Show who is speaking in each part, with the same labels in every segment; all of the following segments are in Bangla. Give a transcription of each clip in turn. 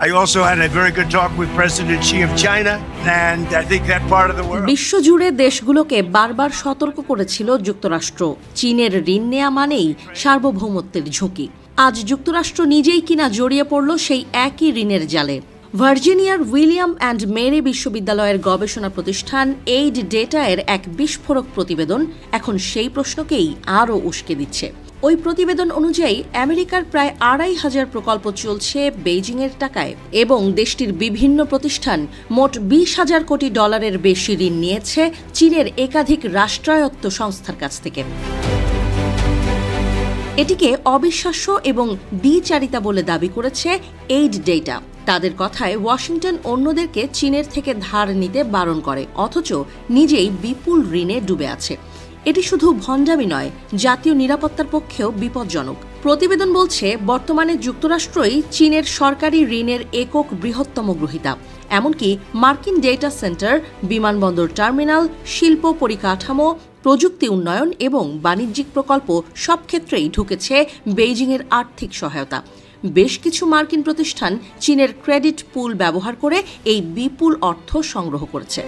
Speaker 1: I also had a very good talk with President Xi of China, and I think that part of the world.
Speaker 2: বিশ্বজুড়ে দেশগুলোকে বারবার সতর্ক করেছিল যুক্তরাষ্ট্র, চীনের ঋণ নেওয়া মানেই সার্বভৌমত্বের ঝুঁকি। আজ যুক্তরাষ্ট্র নিজেই কিনা জড়িয়ে পড়ল সেই একই ঋণের জালে। ভার্জিনিয়ার উইলিয়াম অ্যান্ড মেরি বিশ্ববিদ্যালয়ের গবেষণা প্রতিষ্ঠান এইড ডেটা এর এক বিস্ফোরক প্রতিবেদন এখন সেই প্রশ্নকেই আরও উস্কে দিচ্ছে। ওই প্রতিবেদন অনুযায়ী আমেরিকার প্রায় ২৫০০ প্রকল্প চলছে বেইজিংয়ের টাকায় এবং দেশটির বিভিন্ন প্রতিষ্ঠান মোট ২০,০০০ কোটি ডলারের বেশি ঋণ নিয়েছে চীনের একাধিক রাষ্ট্রায়ত্ত সংস্থার কাছ থেকে। এটিকে অবিশ্বাস্য এবং দ্বিচারিতা বলে দাবি করেছে এইড ডেটা। তাদের কথায় ওয়াশিংটন অন্যদেরকে চীনের থেকে ধার নিতে বারণ করে, অথচ নিজেই বিপুল ঋণে ডুবে আছে। এটি শুধু ভণ্ডামি নয়, জাতীয় নিরাপত্তার পক্ষেও বিপজ্জনক। প্রতিবেদন বলছে বর্তমানে যুক্তরাষ্ট্রই চীনের সরকারি ঋণের একক বৃহত্তম গ্রহীতা। এমনকি মার্কিন ডেটা সেন্টার, বিমানবন্দর টার্মিনাল, শিল্প পরিকাঠামো, প্রযুক্তি উন্নয়ন এবং বাণিজ্যিক প্রকল্প সব ক্ষেত্রেই ঢুকেছে বেইজিংয়ের আর্থিক সহায়তা। বেশ কিছু মার্কিন প্রতিষ্ঠান চীনের ক্রেডিট পুল ব্যবহার করে এই বিপুল অর্থ সংগ্রহ করেছে।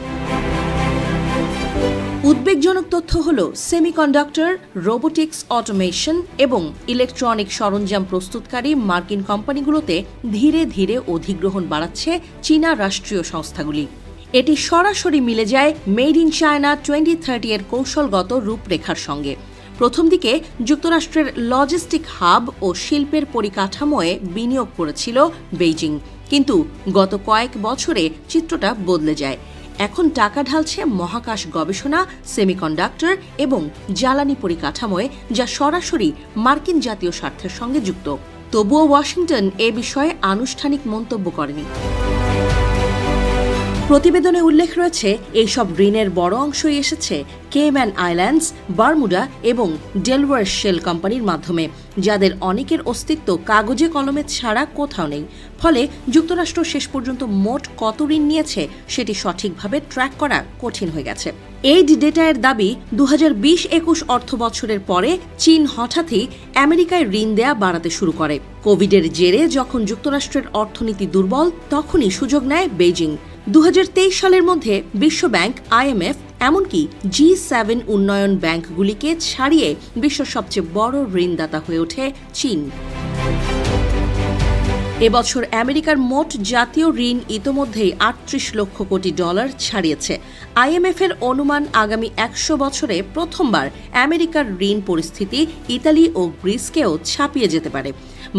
Speaker 2: উদ্বেগজনক তথ্য হল সেমিকন্ডাক্টর, রোবোটিক্স, অটোমেশন এবং ইলেকট্রনিক সরঞ্জাম প্রস্তুতকারী মার্কিন কোম্পানিগুলোতে ধীরে ধীরে অধিগ্রহণ বাড়াচ্ছে চীনা রাষ্ট্রীয় সংস্থাগুলি। এটি সরাসরি মিলে যায় মেড ইন চায়না 2030 এর কৌশলগত রূপরেখার সঙ্গে। প্রথম দিকে যুক্তরাষ্ট্রের লজিস্টিক হাব ও শিল্পের পরিকাঠামোয় বিনিয়োগ করেছিল বেইজিং, কিন্তু গত কয়েক বছরে চিত্রটা বদলে যায়। এখন টাকা ঢালছে মহাকাশ গবেষণা, সেমিকন্ডাক্টর এবং জ্বালানি পরিকাঠামোয়, যা সরাসরি মার্কিন জাতীয় স্বার্থের সঙ্গে যুক্ত। তবুও ওয়াশিংটন এ বিষয়ে আনুষ্ঠানিক মন্তব্য করেনি। প্রতিবেদনে উল্লেখ রয়েছে এইসব ঋণের বড় অংশই এসেছে কেম্যান আইল্যান্ডস, বারমুডা এবং ডেলওয়্যার শেল কোম্পানির মাধ্যমে, যাদের অনেকের অস্তিত্ব কাগজে কলমে ছাড়া কোথাও নেই। ফলে যুক্তরাষ্ট্র শেষ পর্যন্ত মোট কত ঋণ নিয়েছে সেটি সঠিকভাবে ট্র্যাক করা কঠিন হয়ে গেছে। এইড ডেটা এর দাবি 2020-21 অর্থ বছরের পরে চীন হঠাৎই আমেরিকায় ঋণ দেয়া বাড়াতে শুরু করে। কোভিডের জেরে যখন যুক্তরাষ্ট্রের অর্থনীতি দুর্বল, তখনই সুযোগ নেয় বেইজিং। 2023 সালের মধ্যে বিশ্বব্যাংক, IMF, এমনকি G7 উন্নয়ন ব্যাংকগুলিকে ছাড়িয়ে বিশ্বের সবচেয়ে বড় ঋণদাতা হয়ে ওঠে চীন। এবছর আমেরিকার মোট জাতীয় ঋণ ইতোমধ্যেই 38 লক্ষ কোটি ডলার ছাড়িয়েছে। IMF এর অনুমান আগামী 100 বছরে প্রথমবার আমেরিকার ঋণ পরিস্থিতি ইতালি ও গ্রিসকেও ছাপিয়ে যেতে পারে।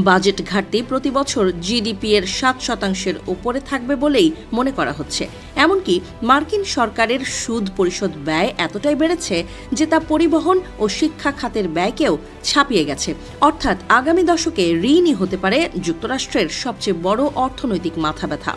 Speaker 2: বাজেট ঘাটতি প্রতি বছর GDP এর 7% উপরে থাকবে বলেই মনে করা হচ্ছে। এমনকি মার্কিন সরকারের সুদ পরিশোধ ব্যয় এতটাই বেড়েছে যে তা পরিবহন ও শিক্ষা খাতের ব্যয়কেও ছাপিয়ে গেছে। অর্থাৎ আগামী দশকে ঋণই হতে পারে যুক্তরাষ্ট্রের সবচেয়ে বড় অর্থনৈতিক মাথাব্যথা।